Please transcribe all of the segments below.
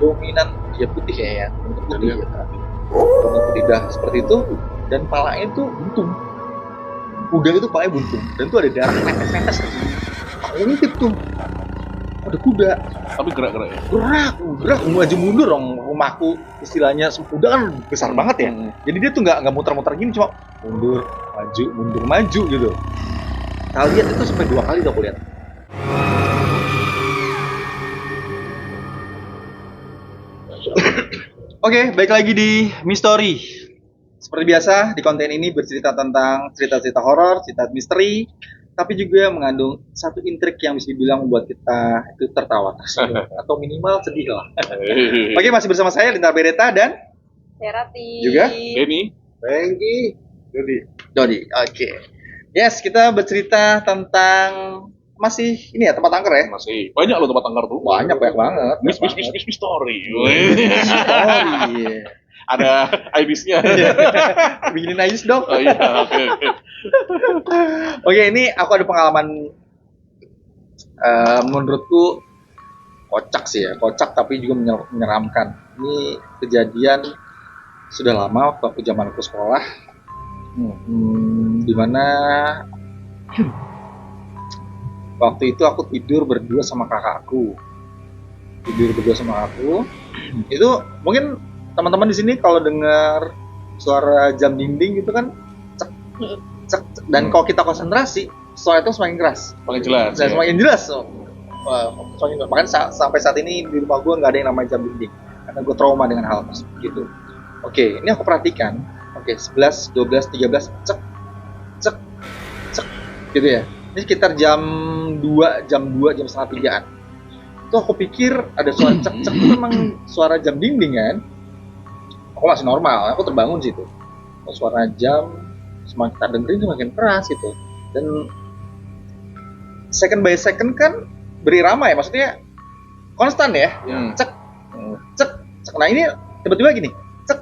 dominan dia putih ya, bentuk putih ya, bentuk lidah seperti itu, dan palanya itu buntung. Kuda itu palanya buntung, dan tuh ada darah netes-netes. Aku ngintip tuh, ada kuda. Tapi gerak-gerak ya? Gerak, maju mundur dong. Rumahku istilahnya kuda kan besar banget ya. Jadi dia tuh nggak muter-muter gini, cuma mundur maju gitu. Kalian lihat itu sampai 2 kali tuh aku lihat. Oke, baik lagi di Mystery. Seperti biasa, di konten ini bercerita tentang cerita-cerita horor, cerita misteri, tapi juga mengandung satu intrik yang bisa dibilang membuat kita itu tertawa atau minimal sedih lah. Oke, masih bersama saya Lintar Beretta dan Serati. juga Benny, Bengki, Dodi. Oke. Yes, kita bercerita tentang masih ini ya, tempat angker ya. masih banyak loh tempat angker tuh. Banyak banget. Mystery. Story. Ada IDs-nya. Bikinin Ayus dong. Oh iya, oke. Oke, ini aku ada pengalaman menurutku kocak sih ya, kocak tapi juga menyeramkan. Ini kejadian sudah lama waktu aku zaman aku sekolah, dimana waktu itu aku tidur berdua sama kakakku. Itu mungkin teman-teman di sini kalau dengar suara jam dinding gitu kan, cek, dan kalau kita konsentrasi, suara itu semakin keras. Paling jelas. Dan Ya. semakin jelas. Bahkan sampai saat ini di rumah gue nggak ada yang namanya jam dinding karena gue trauma dengan hal tersebut gitu. Oke, ini aku perhatikan. Oke, 11, 12, 13, cek gitu ya. Ini sekitar jam 2, jam setengah 3-an. Itu aku pikir ada suara cek itu memang suara jam dinding kan. Aku masih normal, aku terbangun sih itu. Suara jam semakin tak dengerin semakin keras gitu. Dan second by second kan berirama ya, maksudnya konstan ya. Cek. Nah ini tiba-tiba gini, cek,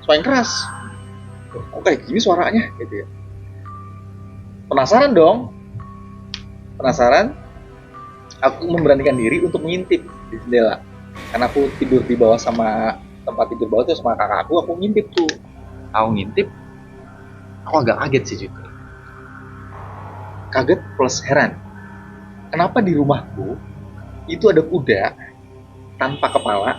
semakin keras. Kok kayak gini suaranya gitu ya. Penasaran, aku memberanikan diri untuk mengintip di jendela. Karena aku tidur di bawah sama tempat tidur bawah itu sama kakak aku ngintip tuh. Aku agak kaget sih juga. Kaget plus heran. Kenapa di rumahku itu ada kuda tanpa kepala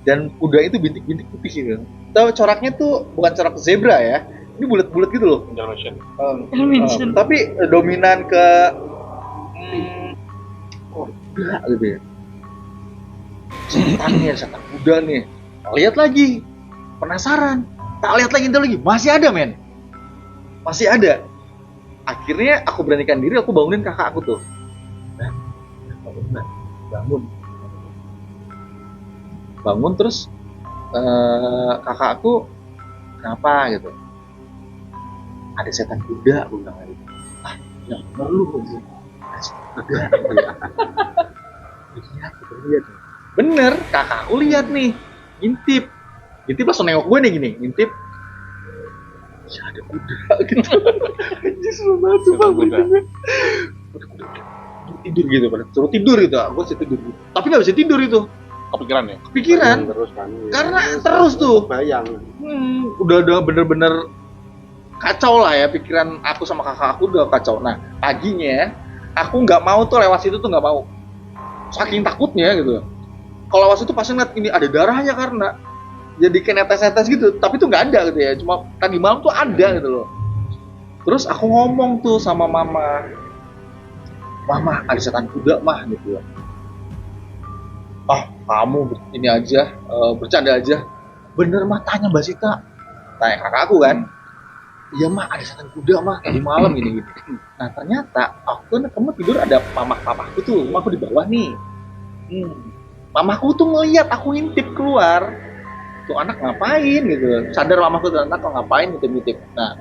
dan kuda itu bintik-bintik putih gitu. Tahu coraknya tuh bukan corak zebra ya. Ini bulat-bulat gitu loh. Dalmatian. Tapi dominan ke kuda gitu ya. Setan kuda nih. Lihat lagi. Penasaran. Tak lihat lagi, masih ada men. Masih ada. Akhirnya aku beranikan diri, aku bangunin kakak aku tuh. Bangun terus kakak aku kenapa gitu. Ada setan kuda, aku bilang gitu. Yang bener lu gitu. Lihat. Bener, kakak aku lihat nih. Ngintip langsung nengok gue nih gini, ngintip. Ya ada kuda gitu. Anjir seru banget tuh bang. Tidur gitu, suruh tidur gitu. Aku sih tidur gitu. Tapi nggak bisa tidur itu. Kepikiran ya? Kepikiran. Terus kan. Karena terus tuh. Bayang. Udah bener-bener kacau lah ya, pikiran aku sama kakak aku udah kacau. Nah paginya aku nggak mau tuh lewat situ tuh, nggak mau. Saking takutnya gitu. Kalau lewat situ pasti ngeliat ini ada darahnya karena jadi kayak netes-netes gitu, tapi tuh nggak ada gitu ya, cuma tadi malam tuh ada gitu loh. Terus aku ngomong tuh sama mama ada setan kuda mah gitu ya. Kamu ini aja, bercanda aja. Bener mah, tanya Mbak Sita, tanya kakak aku kan. Iya mah ada setan kuda mah tadi malam gini. Nah ternyata kamu tidur ada papaku tuh, rumahku di bawah nih. Mamaku tuh ngeliat aku ngintip keluar. Tuh anak ngapain gitu, sadar mamaku tuh anak ngapain ngintip. Nah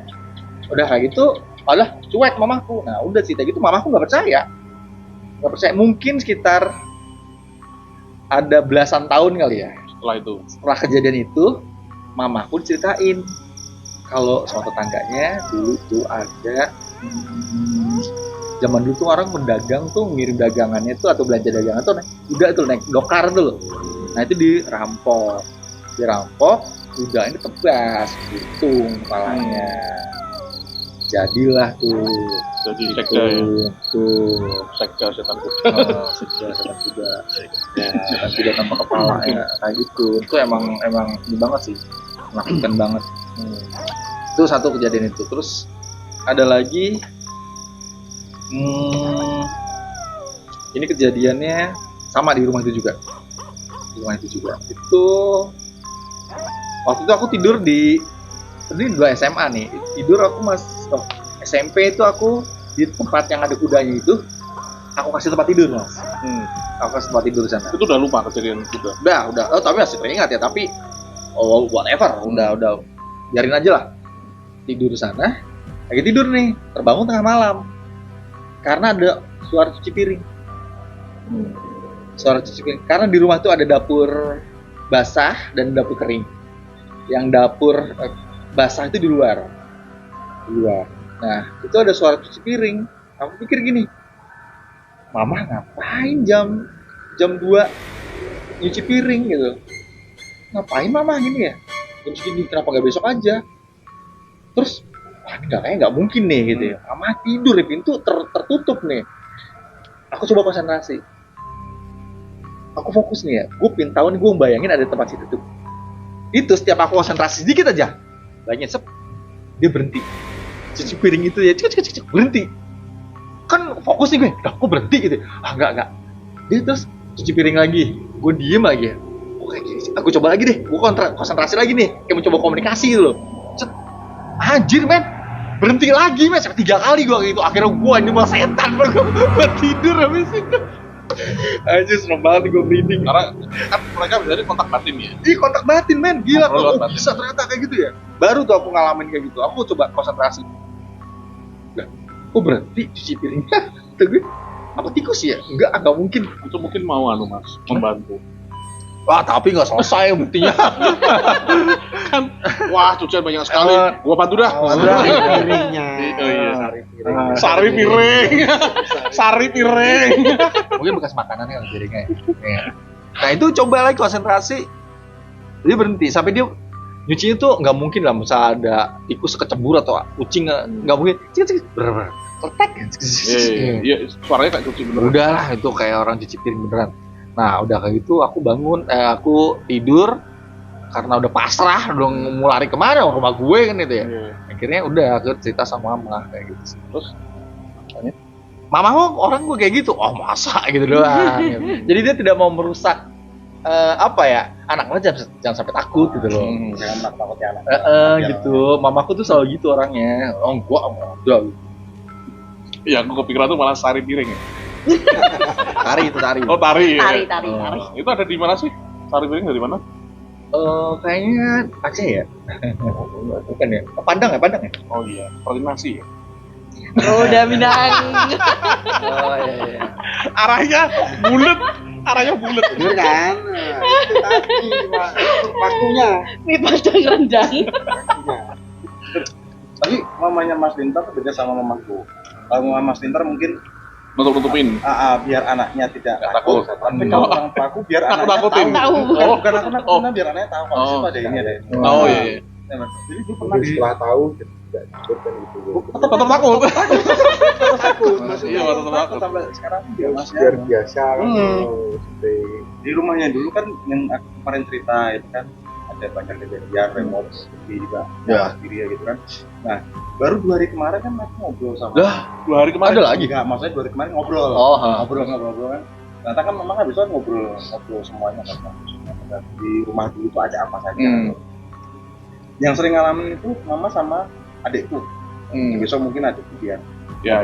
udah kayak gitu, malah cuek mamaku. Nah udah cerita gitu mamaku nggak percaya. Mungkin sekitar ada belasan tahun kali ya setelah kejadian itu, mamaku ceritain kalau sama tetangganya dulu tuh ada zaman dulu tuh orang mendagang tuh ngirim dagangannya tuh atau belanja dagangan tuh naik dokar tuh loh. Nah itu dirampok, udah ini tebas, hitung kepalanya. Jadilah tuh. Jadi sekda ya. Tuh. Sekda setan kuda. Setan kuda. Setan kuda tanpa kepala ya kayak gitu. Itu emang ini banget sih, menakutkan banget. Itu satu kejadian itu. Terus ada lagi. Ini kejadiannya sama di rumah itu juga. Itu waktu itu aku tidur ini 2 SMA nih. Tidur aku SMP itu aku di tempat yang ada kudanya itu. Aku kasih tempat tidur, Mas. Aku kasih tempat tidur di sana. Itu udah lupa kejadian itu. Udah. Oh, tapi masih teringat ya. Tapi whatever. Udah. Biarin aja lah. Tidur di sana. Lagi tidur nih. Terbangun tengah malam. Karena ada suara cuci piring. Karena di rumah tuh ada dapur basah dan dapur kering. Yang dapur basah itu di luar. Nah, itu ada suara cuci piring. Aku pikir gini, Mama ngapain jam 2 nyuci piring gitu? Ngapain Mama gini ya? Jam segini kenapa nggak besok aja? Terus, kayaknya nggak mungkin nih gitu ya. Mama tidur di pintu tertutup nih. Aku coba konsentrasi. Aku fokus nih ya. Gue pengen tahu nih, gue bayangin ada tempat situ tuh. Itu setiap aku konsentrasi sedikit aja, banyak dia berhenti. Cuci piring itu ya, cek berhenti. Kan fokus nih gue, kok berhenti gitu. Enggak. Dia terus cuci piring lagi, gue diem lagi ya. Kayak gini sih. Aku coba lagi deh, gue konsentrasi lagi nih, kayak mencoba komunikasi gitu loh. Anjir men, berhenti lagi men, sampai 3 kali gue gitu. Akhirnya gue ini malah setan, gue tidur habis itu. Anjir serem banget gue merinding. Karena kan mereka bisa kontak batin ya. Kontak batin men, gila kok bisa batin. ternyata kayak gitu ya. Baru tuh aku ngalamin kayak gitu. Aku coba konsentrasi. Kok berhenti cuci piringnya? Kata gue, apa tikus ya? Enggak mungkin. Itu mungkin mau Mas membantu. Wah tapi nggak selesai buktinya. Kan wah cucian banyak sekali. Gua bantu dah. piringnya. Iya. Sari piring. Sari piring. Mungkin bekas makanan yang piringnya. Ya. Nah itu coba lagi konsentrasi. Dia berhenti sampai dia nyucinya tuh nggak mungkin lah, misal ada tikus kecebur atau kucing nggak mungkin. Cik. Letek. Iya, suaranya kayak cuci beneran. Udah lah itu kayak orang cuci piring beneran. Nah udah kayak gitu aku bangun, aku tidur karena udah pasrah, udah mau lari kemana, ke rumah gue kan itu ya. Akhirnya udah aku cerita sama Mama kayak gitu sih. Terus Mama orang gue kayak gitu, oh masa gitu doang. Gitu. Jadi dia tidak mau merusak anaknya jangan sampai takut gitu loh. Jangan takut ya anak. Gitu. Mamaku tuh selalu gitu orangnya. Oh gua udah. Iya, aku kepikiran tuh malah sari piring ya. Tari. Oh, tari ya. Tari. Itu ada di mana sih? Sari piring dari mana? Kayaknya Aceh ya. Bukan ya? Padang ya? Oh iya, koordinasi ya. Roda Minang. Oh iya. Arahnya bulat. Bener kan? Itu tadi waktunya. Mie padang rendang. Tapi mamanya Mas Lintar beda sama mamaku. Kalau mama Mas Lintar mungkin Nutupin. biar anaknya tidak takut. Tapi kalau orang tuaku biar anaknya Takutin. tahu. Tahu. Bukan aku nakut, biar anaknya tahu kalau situ ada ini ada ini. Oh iya. Jadi dia pernah Setelah tahu tidak ikut kan gitu. Tetap takut. takut. Iya, tetap takut. Sampai sekarang dia masih Biar biasa kan. Sampai di rumahnya dulu kan yang aku kemarin cerita itu kan ada banyak kejadian remote di juga sendiri ya gitu kan. Nah baru 2 hari kemarin kan aku ngobrol sama. Lah, 2 hari kemarin. ada lagi? Enggak, maksudnya 2 hari kemarin ngobrol. Ngobrol kan. Ternyata kan memang habis itu ngobrol semuanya kan. Di rumah dulu itu ada apa saja. Yang sering ngalamin itu mama sama adikku. Besok mungkin adikku dia. Ya.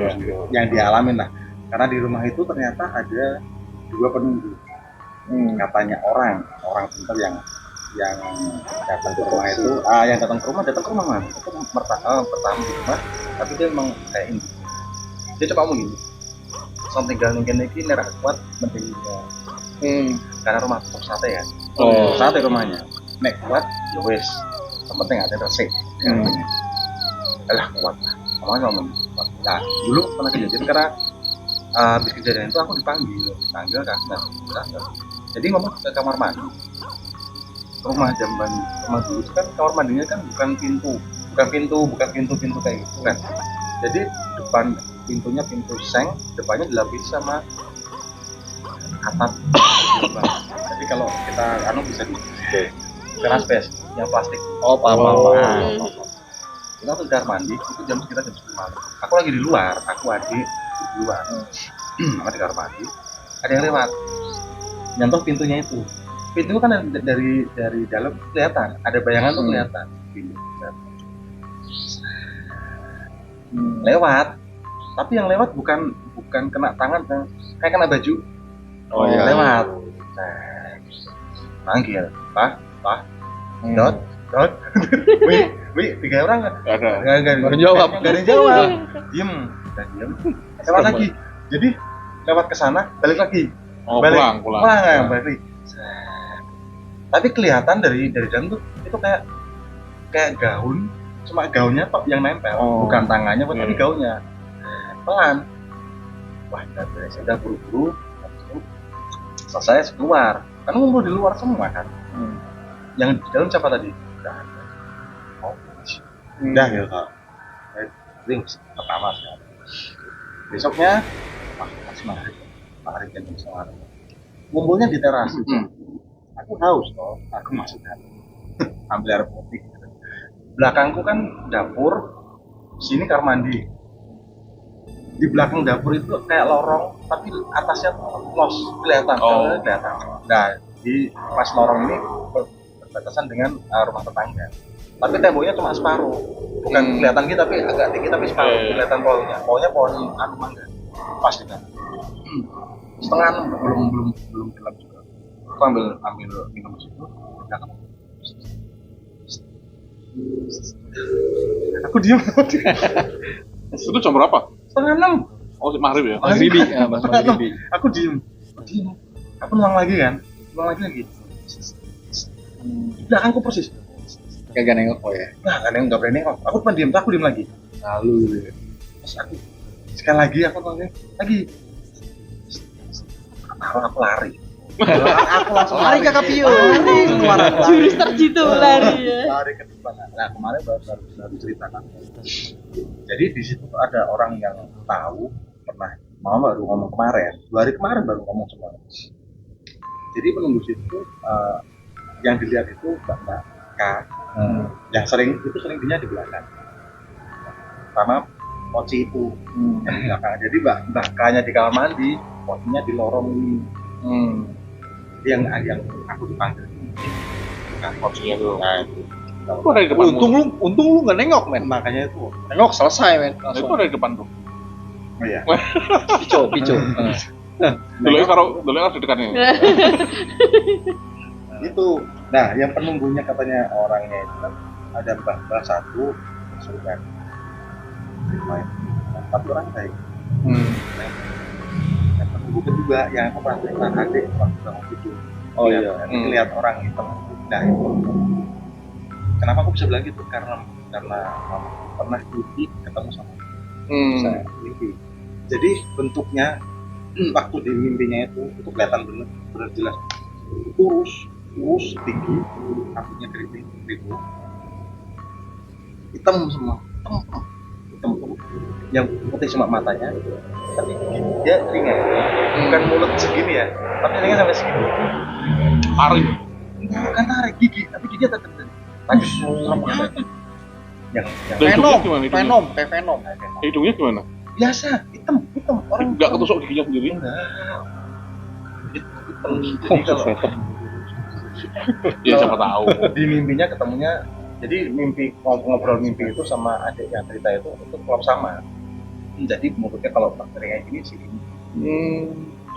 Yang dialamin lah. Karena di rumah itu ternyata ada 2 penunggu. Katanya orang pintar yang datang ke rumah itu, yang datang ke rumah man. Itu pertama di rumah, tapi dia memang kayak ini. Dia coba ngomong gini, "Song tinggal ning kene iki nek kuat mending karena rumah tutup sate ya. Sate rumahnya. Nek kuat ya wis, yang penting ada resik." Alah kuat lah. Namanya ngomong. Nah, dulu pernah kejadian karena habis kejadian itu aku dipanggil kan jadi ngomong ke kamar mandi rumah dulu itu kan kamar mandinya kan bukan pintu kayak gitu kan. Jadi depan pintunya pintu seng, depannya dilapisi sama atap. Jadi kalau kita bisa di teras bes yang plastik. Oh, paham. Kita tuh di kamar mandi itu jam sekitar jam 10 malam. Aku lagi di luar, aku adik di luar. Mama di kamar mandi, ada yang lewat. Nyentuh pintunya itu. Pintu kan dari dalam kelihatan, ada bayangan tuh kelihatan. Lewat, tapi yang lewat bukan kena tangan, kayak kena baju. Oh iya. Lewat. Nah, manggil, Pak, Dot, wih, 3 orang nggak? Ada. Baru jawab. Nggak ada yang jawab. Diem. Lewat lagi. Jadi lewat ke sana, balik lagi. Oh, Balik. pulang. Balik lagi. Tapi kelihatan dari dalam tuh itu kayak gaun, cuma gaunnya tok yang nempel, bukan tangannya, tapi gaunnya pelan. Wah, udah buru-buru, selesai keluar. Kan ngumpul di luar semua kan. Yang di dalam siapa tadi? Udah. Udah ya kak. Ini pertama sih. Besoknya, masih Mari jam 9. Ngumpulnya di teras. Aku haus toh, aku masuk kan. Ambil air putih. Belakangku kan dapur, sini kamar mandi. Di belakang dapur itu kayak lorong, tapi atasnya los, kelihatan. Nah, di pas lorong ini berbatasan dengan rumah tetangga. Tapi temboknya cuma separuh, bukan kelihatan gitu, tapi agak tinggi tapi separuh. Kelihatan pohonnya pohon mangga. Pas di kan. Setengah 6 belum gelap juga. Aku ambil minum situ. Aku diam. Itu jam berapa? Setengah 6. Oh, maghrib ya? Maghribi. Ya, Mas Maghribi. Aku diem. Aku nuang lagi. Belakangku persis. Kagak nengok kok ya. Nah, kan yang nggak berani nengok. Aku cuma diem, aku diem lagi. Lalu Terus aku sekali lagi aku nuangin lagi. Aku lari. Aku langsung lari ke Kapio. Jurus terjitu lari ya. Lari ke depan. Nah, kemarin baru ceritakan. Jadi di situ ada orang yang tahu pernah. Mama baru ngomong kemarin. 2 hari kemarin baru ngomong semua. Jadi penunggu situ yang dilihat itu Mbak K. Yang sering dilihat di belakang. Sama Poci itu yang di belakang. Jadi Mbak K-nya di kamar mandi, Pocinya di lorong ini. Yang aku dipanggil. Bukan Pocinya tuh. Nah, itu. Itu ada di depan. Untung lu nggak nengok, men. Makanya itu. Nengok selesai, men. Itu Langsung. ada di depan tuh. Oh iya. Pico. Dulu yang di dekatnya. Itu. Nah, yang penunggunya katanya orangnya itu kan ada mbah satu surga. Tapi orang baik. Yang penunggu kedua yang aku pernah cerita adik waktu bangun tidur. Oh iya. Lihat orang hitam. Nah itu. Kenapa aku bisa bilang gitu? Karena pernah ketemu sama saya mimpi. Jadi bentuknya waktu di mimpinya itu kelihatan benar jelas kurus tinggi, rambutnya keriting, hitam semua, hitam yang putih cuma matanya, tapi dia ringan, bukan mulut segini ya, tapi ringan sampai segini. Tarik. Bukan tarik gigi, tapi gigi tetap tajus rambutnya. Yang Venom, kayak Venom. Hidungnya gimana? biasa hitam orang Enggak ketusuk giginya sendiri. enggak jadi kalau Ya siapa tahu. di mimpinya ketemunya, jadi ngobrol mimpi itu sama adik yang cerita itu klop sama. Jadi mulutnya kalau bakterinya ini sih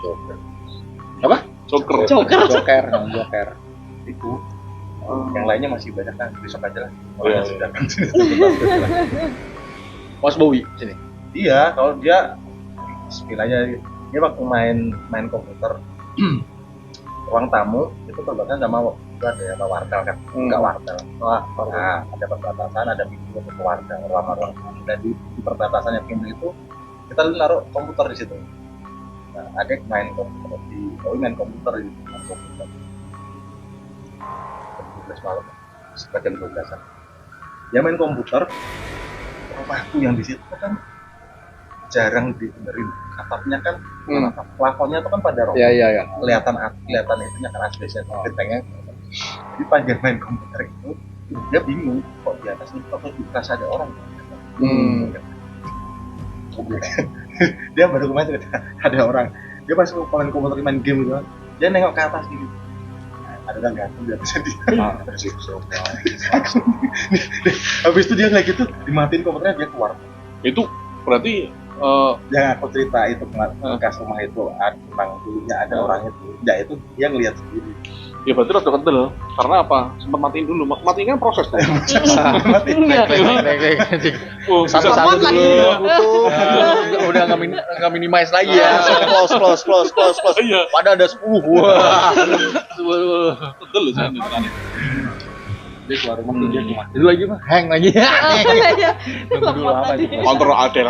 Joker. Apa? Joker. Itu yang lainnya masih banyak kan, besok aja lah. Iya. Sudah kan. Mas Bowie sini. Iya, kalau dia istilahnya dia waktu main komputer ruang tamu itu perbatasan sama wartel kan, enggak wartel. Nah, ada perbatasan, ada pintu untuk wartel, ruang dan di perbatasannya pintu itu kita naruh komputer di situ. ada yang main komputer main komputer gitu, main komputer. Jam 12 malam, sekitar jam 12-an. Dia main komputer, rumahku yang di situ kan jarang dibenerin. Atapnya kan, atap plafonnya itu kan pada roboh. Iya. Kelihatan itunya kan asbesnya, gentengnya. Jadi pas dia main komputer itu, dia bingung kok di atas itu kok dikasih ada orang. Dia baru kemarin ada orang. Dia pas main komputer main game gitu, dia nengok ke atas gitu. Ada orang gantung di atas dia. Habis itu dia kayak gitu, dimatiin komputernya, dia keluar. Itu berarti Yang aku cerita itu bekas rumah itu memang dulunya ada orang itu. Ya itu dia ngelihat sendiri. ya berarti rada kendel. Karena apa? Sempat matiin dulu. Matiin kan proses tuh. Oh, Satu-satu lagi. dulu. Udah nggak minimize lagi ya. Close. Iya. Padahal ada 10. Wah. Kendel loh saya. Dia keluar rumah tuh dia cuma Itu lagi mah hang lagi. Tunggu dulu lama sih. Kontrol Adel.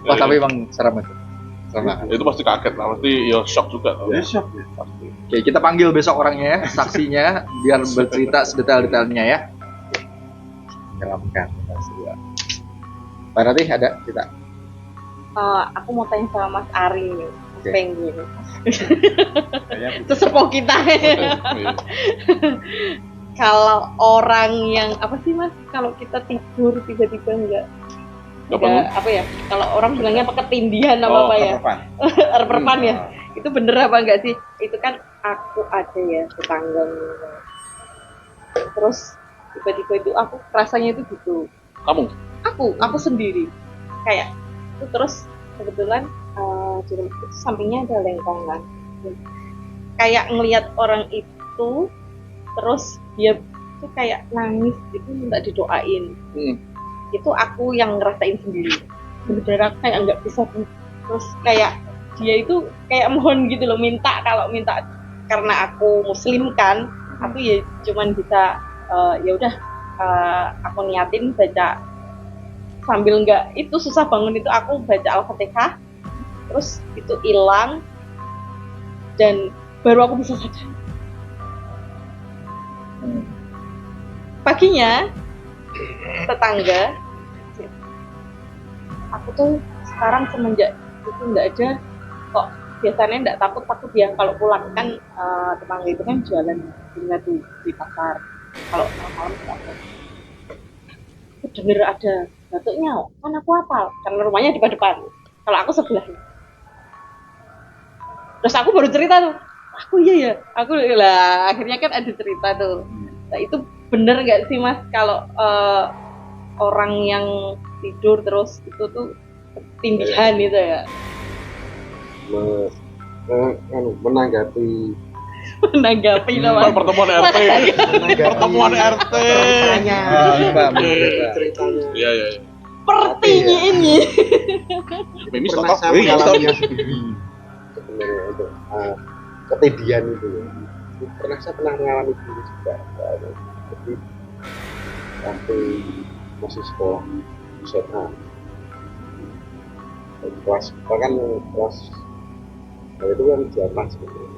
Wah tapi emang serem itu. Serem banget. Itu pasti kaget lah, pasti ya shock juga. dia shock ya. Pasti. Oke, kita panggil besok orangnya ya, saksinya, biar bercerita sedetail-detailnya ya. Menyeramkan. Pak Ratih ada cerita? Aku mau tanya sama Mas Ari nih, Mas Oke. Penggin. Kayaknya Sesepuh kita. Iya. Kalau orang yang apa sih Mas? Kalau kita tidur tiba-tiba enggak bangun. apa ya? Kalau orang bilangnya apa ketindihan apa ya? perpan. Erperpan ya. Itu bener apa enggak sih? Itu kan aku ada ya tetangga. Terus tiba-tiba itu aku rasanya itu gitu. Kamu? Aku sendiri kayak itu. Terus kebetulan di rumah itu sampingnya ada lengkongan, kayak ngelihat orang itu terus dia tuh kayak nangis itu minta didoain. Itu aku yang ngerasain sendiri, bener-bener aku kayak nggak bisa. Terus kayak dia itu kayak mohon gitu loh, minta karena aku muslim kan, aku ya cuman bisa ya udah aku niatin baca sambil nggak itu susah bangun itu aku baca Al-Fatihah, terus itu hilang dan baru aku bisa sadar. Paginya tetangga, aku tuh sekarang semenjak itu nggak ada kok, biasanya nggak takut dia kalau pulang kan tetangga itu kan jualan bunga tuh di pasar, kalau malam takut. Aku denger ada batuknya, kan aku hafal karena rumahnya di depan, kalau aku sebelahnya. Terus aku baru cerita tuh, aku lah akhirnya kan ada cerita tuh. Nah, itu bener nggak sih Mas kalau orang yang tidur terus itu tuh ketindihan itu ya? Menanggapi Menanggapi namanya. Pertemuan RT. Pertemuan RT. ceritanya Iya. Sepertinya ini. Mimi pernah stop. saya mengalaminya sendiri sebenarnya untuk ketindihan itu ya. Pernah mengalami sendiri juga. Jadi sampai masih sekolah SMA, kelas bahkan kelas itu kan zaman sebetulnya.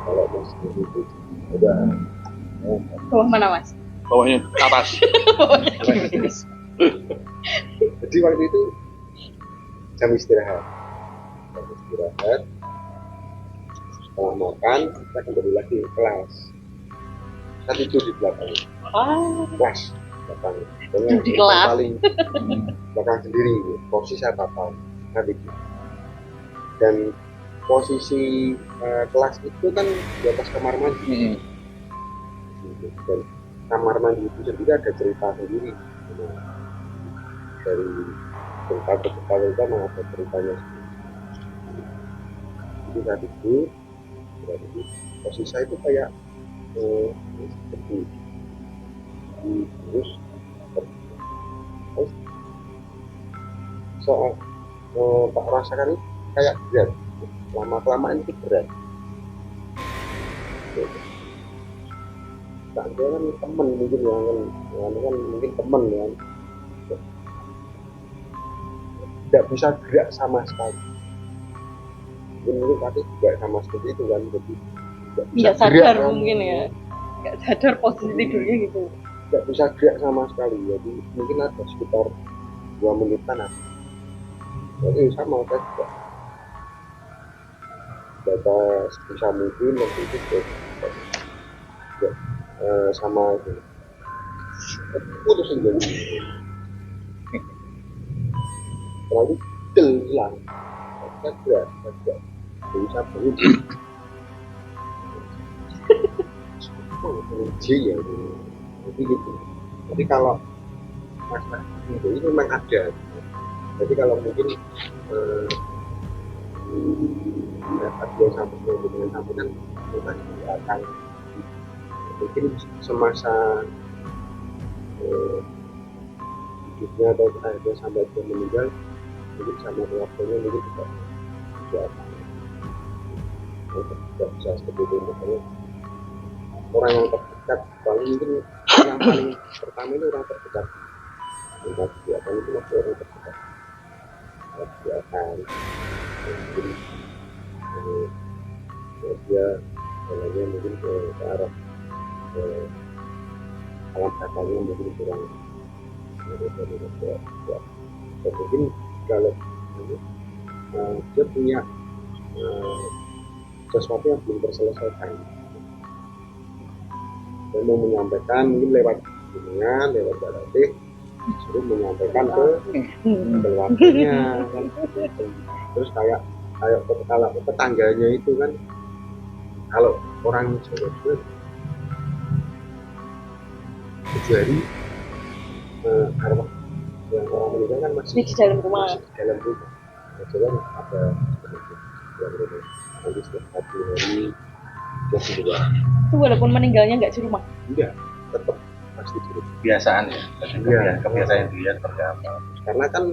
Kalau masih itu udah Bawah mana Mas? Bawahnya ke atas. jadi waktu itu jam istirahat setelah makan kita kembali lagi ke kelas. Saya tidur di belakang kelas belakang Di kelas? paling belakang sendiri, posisi saya papan nanti. Dan posisi kelas itu kan di atas kamar mandi. Dan kamar mandi itu sendiri ada cerita sendiri. Dari cerita ke cerita itu memang ada ceritanya sendiri. Jadi saat itu posisi saya itu kayak seperti terus soal tak rasakan itu kayak berat, lama kelamaan itu berat. Tak kan temen mungkin kan mungkin temen kan. tidak bisa gerak sama sekali. Mungkin tadi juga sama seperti itu kan, jadi tidak bisa Nggak sadar gerak kan. mungkin ya, nggak sadar posisi tidurnya gitu. Tidak bisa gerak sama sekali, jadi mungkin ada sekitar 2 menitan apa. Jadi sama saya juga data sebisa mungkin waktu itu juga, sama itu putusin jadi terlalu hilang saya tidak bisa berhenti ya jadi gitu. Jadi kalau masalah ini memang ada, jadi kalau mungkin dapat dia sampai dengan sampai kan kita akan mungkin semasa hidupnya atau dia sampai dia meninggal mungkin sama keluarganya mungkin tidak bisa seperti itu. Makanya orang yang terdekat paling mungkin yang paling pertama itu orang terdekat, tempat kegiatan itu masih orang terdekat kegiatan mungkin dia jalannya mungkin ke arah alam katanya mungkin kurang mungkin kalau dia punya sesuatu yang belum terselesaikan dia mau menyampaikan mungkin lewat dunia lewat berarti suruh menyampaikan ke keluarganya kan. Terus kayak kalau tetangganya itu kan kalau orang Jawa itu 7 hari arwah yang orang meninggal kan masih Di dalam rumah. masih di dalam rumah. Jadi ada nanti setiap 1 hari jadi 2 Itu walaupun meninggalnya nggak di rumah. enggak tetap pasti di rumah. Kebiasaan ya, Iya. kebiasaan dia seperti apa. Karena kan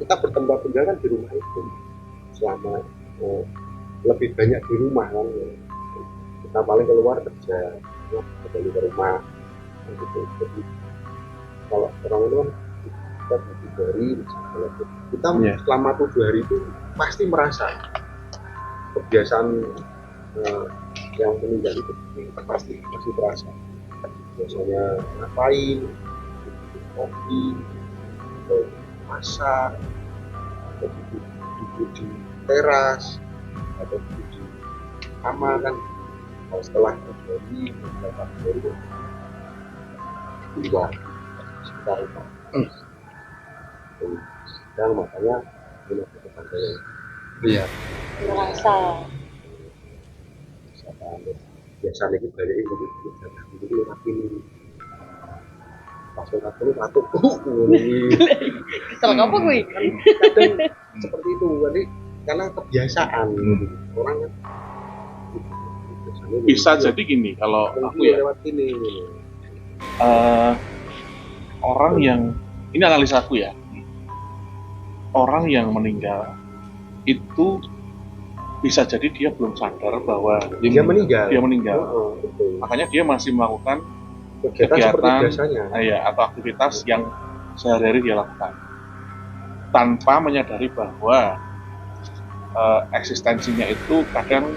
kita bertempat tinggal kan di rumah itu selama lebih banyak di rumah kan. Kita paling keluar kerja kembali ke rumah kan gitu. Jadi kalau orang itu kan kita 7 hari kita selama 7 hari itu pasti merasa kebiasaan yang meninggal itu kita pasti masih terasa. Biasanya ngapain, kopi, atau masak, atau duduk di teras, atau duduk di kamar kan. Kalau setelah terjadi beberapa hari keluar sekitar rumah. Dan makanya ini tetangga yang Iya. Merasa. biasa lagi balik itu lagi pas lewat dulu batuk Kalau apa gue? kadang seperti itu jadi karena kebiasaan orang kan Bisa jadi gini kalau aku ya, lewat ini orang yang ini analisa aku ya, orang yang meninggal itu bisa jadi dia belum sadar bahwa dia meninggal. Dia meninggal. Betul. Makanya dia masih melakukan Kegiatan seperti biasanya. atau aktivitas yang sehari-hari dia lakukan tanpa menyadari bahwa eksistensinya itu kadang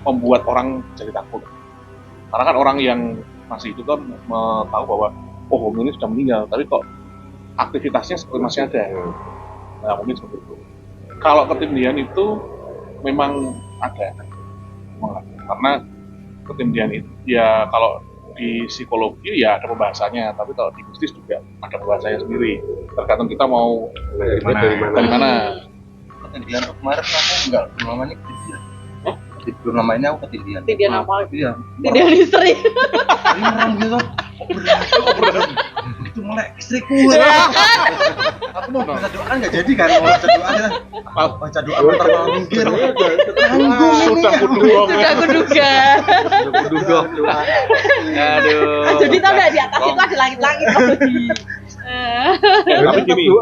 membuat orang jadi takut. Karena kan orang yang masih itu kan tahu bahwa oh ini sudah meninggal, tapi kok aktivitasnya seperti masih ada. Nah mungkin seperti itu. Kalau ketindihan itu memang ada, karena ketindihan itu ya kalau di psikologi ya ada pembahasannya, tapi kalau di mistis juga ada pembahasannya sendiri. Tergantung kita mau dari mana. Ketindihan tuh kemarin aku enggak namanya ketindihan. Belum namanya aku ketindihan. Ketindihan apa? Iya. Ketindihan istri. Beneran gitu. Beneran. Itu melek istriku. Aku mau baca doa nggak jadi kan, mau baca doa kan. Baca doa terlalu minggir. Sudah kuduga. Aduh. Jadi tau nggak di atas itu ada langit-langit Tapi gini,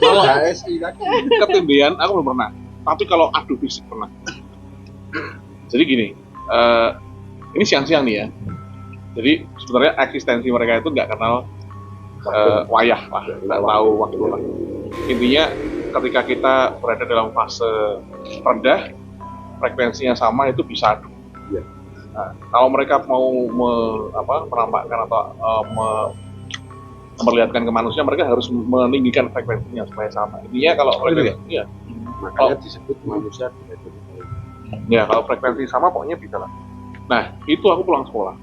kalau HSI kan ketindihan aku belum pernah. Tapi kalau adu fisik pernah. Jadi gini, ini siang-siang nih ya. Jadi sebenarnya eksistensi mereka itu nggak kenal wayah lah, nggak tahu waktu lah. Intinya ketika kita berada dalam fase rendah, frekuensinya sama itu bisa adu. Iya. Nah, kalau mereka mau menampakkan atau memperlihatkan ke manusia, mereka harus meninggikan frekuensinya supaya sama. Intinya kalau mereka, iya, Makanya disebut manusia tidak jadi. ya kalau frekuensi sama pokoknya bisa lah. Nah itu aku pulang sekolah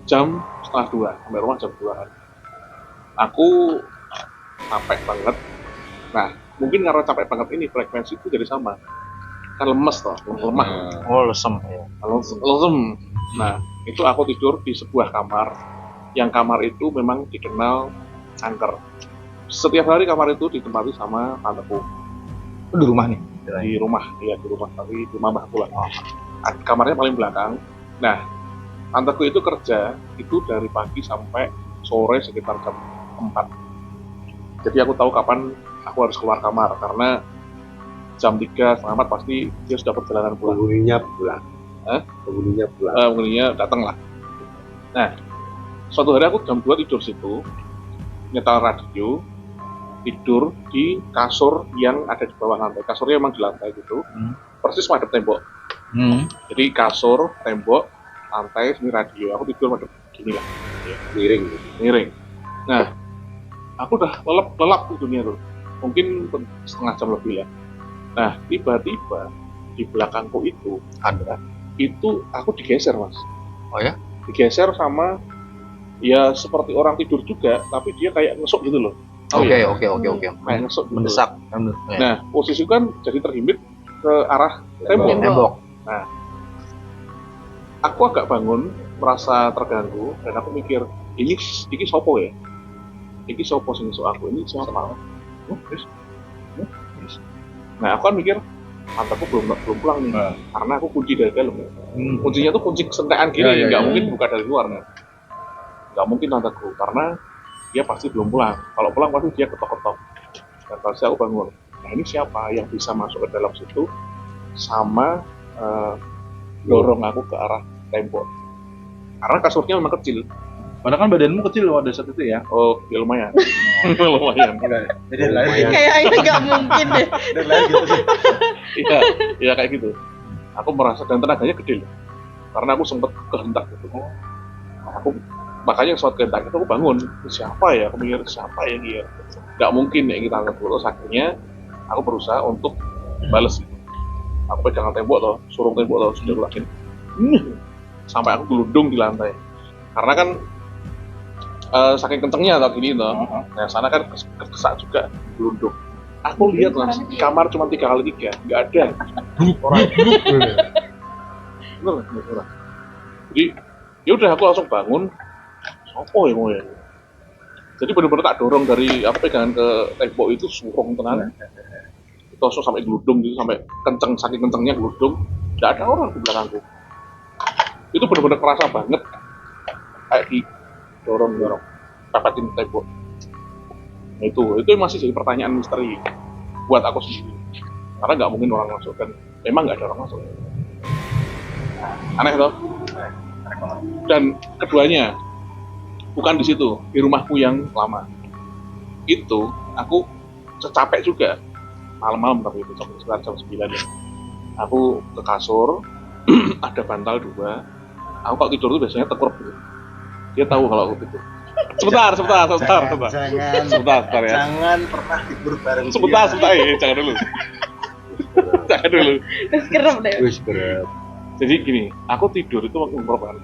jam 1:30 sampai rumah jam 2. Aku capek banget. Nah mungkin karena capek banget ini frekuensi itu jadi sama, kan lemes toh, lemah. Oh, lesem ya. Lesem. Nah itu aku tidur di sebuah kamar, yang kamar itu memang dikenal angker. Setiap hari kamar itu ditempati sama tanteku. Di rumah nih. Di rumah, iya di rumah, tapi di rumah mbahku lah. Kamarnya paling belakang. Nah, tanteku itu kerja itu dari pagi sampai sore sekitar jam 4. Jadi aku tahu kapan aku harus keluar kamar, karena jam 3, setengah 4 pasti dia sudah perjalanan pulang. Penghuninya pulang. Penghuninya pulang. Penghuninya datang lah. Nah, suatu hari aku jam 2 tidur situ, nyetel radio, tidur di kasur yang ada di bawah lantai. Kasurnya emang di lantai gitu, persis madep tembok. Jadi kasur, tembok, lantai, sini radio. Aku tidur madep gini lah, miring. Nah, aku udah lelap di dunia tuh, mungkin setengah jam lebih lah. Nah, tiba-tiba di belakangku itu Ada. itu aku digeser, Mas. Oh ya? Digeser sama, ya seperti orang tidur juga, tapi dia kayak ngesuk gitu loh. Oke. Kayak ngesuk gitu. Mendesak. Nah, posisi kan jadi terhimpit ke arah tembok. Nah, aku agak bangun, merasa terganggu, dan aku mikir, ini sopo ya? Ini sopo sing ngesuk aku, ini siapa? Nah, aku kan mikir, tanteku belum pulang nih, karena aku kunci dari dalam. Kuncinya tuh kunci kesentean gini, nggak mungkin buka dari luar. Nggak mungkin tanteku, karena dia pasti belum pulang. Kalau pulang pasti dia ketok-ketok. Dan pasti aku bangun. Nah ini siapa yang bisa masuk ke dalam situ sama dorong aku ke arah tembok. Karena kasurnya memang kecil. Padahal kan badanmu kecil loh pada saat itu ya. Oh, ya lumayan. Lumayan. Jadi lahir Kayaknya nggak mungkin deh. gitu sih. Iya kayak gitu. Aku merasa, dan tenaganya gede loh. Karena aku sempat kehentak gitu. Makanya saat kehentak itu aku bangun. Siapa ya? Aku mikir siapa ya dia? Nggak mungkin ya kita angkat dulu. Akhirnya aku berusaha untuk balas. Aku pegangan tembok loh, suruh tembok loh, sudah ulakin. Sampai aku gelundung di lantai. Karena kan saking kencengnya atau gini toh. Nah sana kan kesak juga gelundung. Aku lihat Mas, di kamar cuma 3x3, nggak ada orang. Bener. Jadi ya udah aku langsung bangun. Sopo ya mau ya. Jadi benar-benar tak dorong dari pegangan ke tembok itu surung tenan. Itu langsung sampai gelundung gitu, sampai kenceng, saking kencengnya gelundung. Nggak ada orang di belakangku. Itu benar-benar kerasa banget. Kayak dorong pepetin tembok. Nah, itu masih jadi pertanyaan misteri buat aku sendiri, karena nggak mungkin orang masuk, dan memang nggak ada orang masuk. Aneh toh. Dan keduanya bukan di situ, di rumahku yang lama itu aku capek juga malam-malam, tapi itu sekitar jam 9 ya. Aku ke kasur, ada bantal 2. Aku kalau tidur tuh biasanya tekurup gitu. Dia tahu kalau aku tidur. Sebentar ya. Jangan pernah tidur bareng Sebentar, jangan dulu. Terus kerap deh. Jadi gini, aku tidur itu waktu merupakan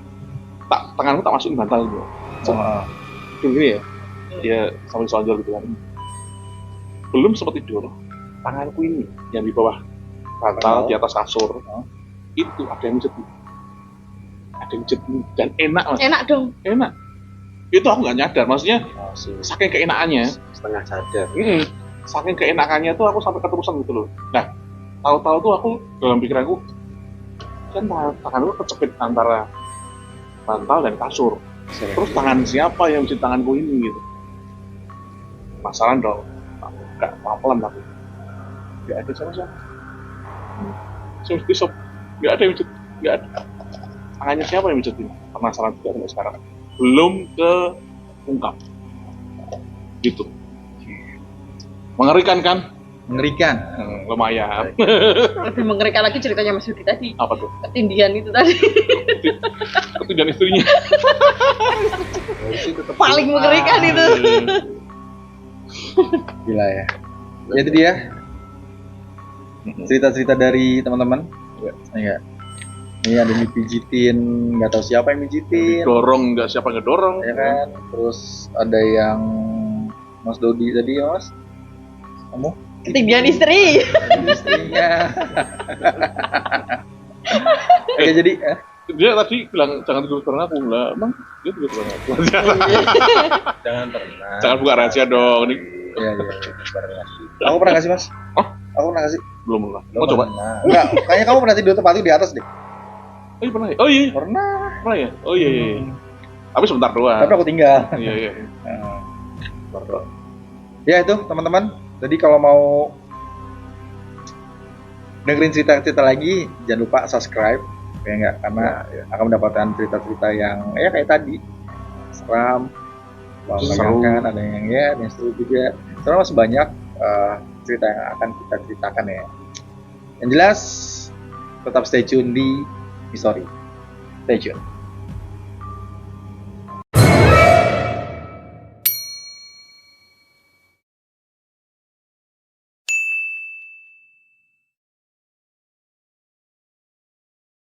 tanganku tak masukin bantal gitu. Tidur gini ya, dia sambil sonjol gitu kan. Belum sempat tidur, tanganku ini yang di bawah bantal, di atas kasur, itu ada yang mijet. Dan enak Mas. Enak dong. Enak. Itu aku nggak nyadar, maksudnya saking keenakannya. Setengah sadar. Saking keenakannya tuh aku sampai keterusan gitu loh. Nah, tahu-tahu tuh aku dalam pikiranku kan tanganku kecepit antara bantal dan kasur. Terus tangan siapa yang menjadi tanganku ini gitu? Masalah dong. Nggak pelan tapi nggak ada siapa-siapa. Besok nggak ada yang menjadi, nggak ada. Tangannya siapa yang menjadi? Penasaran juga sampai sekarang. Belum ke ungkap. Gitu. Mengerikan kan? Mengerikan. Lumayan. Lebih mengerikan lagi ceritanya Mas Yudi tadi. Apa tuh? Ketindihan itu tadi. Ketindihan istrinya. Harusnya tetap Paling mengerikan itu. Gila ya. Ya itu dia cerita-cerita dari teman-teman. Iya. Ini ada yang dipijitin, nggak tahu siapa yang mijitin. Dorong nggak siapa ngedorong. Ya kan. Terus ada yang Mas Dodi tadi ya Mas. Kamu? Ketindihan istri. Istrinya. Oke jadi Dia tadi bilang jangan tidur bareng aku lah. Emang dia tidur bareng aku. Jangan pernah. Jangan buka rahasia dong. Ini iya. Aku pernah nggak sih Mas? Oh? Aku pernah nggak sih? belum lah. Mau coba? Enggak, kayaknya kamu pernah tidur tempat itu di atas deh. Oh iya pernah ya? Oh iya. Pernah. Pernah ya? Oh iya. Tapi sebentar doang. Tapi aku tinggal. Iya. Ya itu teman-teman. Jadi kalau mau dengerin cerita-cerita lagi, jangan lupa subscribe ya enggak, karena akan mendapatkan cerita-cerita yang ya kayak tadi seram, menegangkan, ada yang seru juga. Soalnya masih banyak cerita yang akan kita ceritakan ya. Yang jelas tetap stay tune di History. Stay tune.